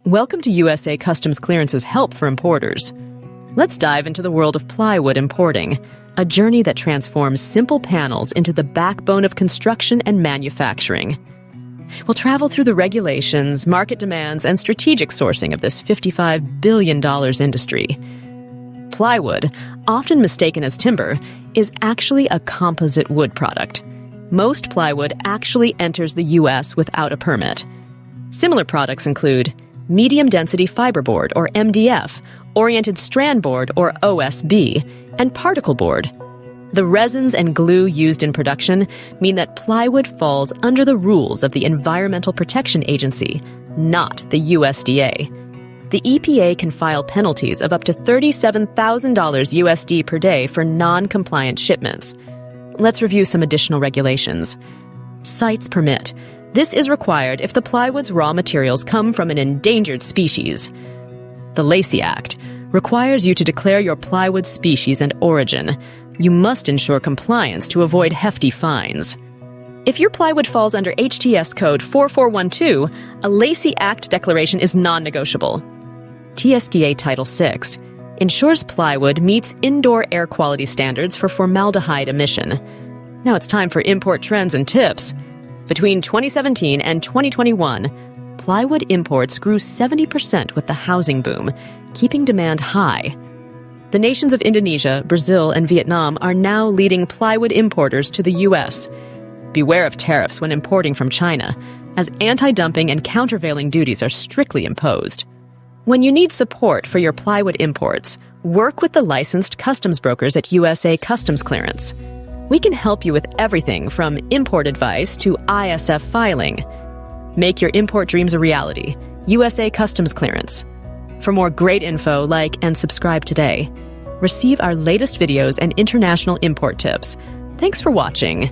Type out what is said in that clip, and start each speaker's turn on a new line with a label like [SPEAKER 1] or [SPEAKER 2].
[SPEAKER 1] Welcome to USA Customs Clearance's help for importers. Let's dive into the world of plywood importing, a journey that transforms simple panels into the backbone of construction and manufacturing. We'll travel through the regulations, market demands, and strategic sourcing of this $55 billion industry. Plywood, often mistaken as timber, is actually a composite wood product. Most plywood actually enters the U.S. without a permit. Similar products include medium-density fiberboard, or MDF, oriented strand board, or OSB, and particle board. The resins and glue used in production mean that plywood falls under the rules of the Environmental Protection Agency, not the USDA. The EPA can file penalties of up to $37,000 USD per day for non-compliant shipments. Let's review some additional regulations. CITES permit. This is required if the plywood's raw materials come from an endangered species. The Lacey Act requires you to declare your plywood species and origin. You must ensure compliance to avoid hefty fines. If your plywood falls under HTS code 4412, a Lacey Act declaration is non-negotiable. TSDA Title VI ensures plywood meets indoor air quality standards for formaldehyde emission. Now it's time for import trends and tips. Between 2017 and 2021, plywood imports grew 70% with the housing boom, keeping demand high. The nations of Indonesia, Brazil, and Vietnam are now leading plywood importers to the U.S. Beware of tariffs when importing from China, as anti-dumping and countervailing duties are strictly imposed. When you need support for your plywood imports, work with the licensed customs brokers at USA Customs Clearance. We can help you with everything from import advice to ISF filing. Make your import dreams a reality. USA Customs Clearance. For more great info, like and subscribe today. Receive our latest videos and international import tips. Thanks for watching.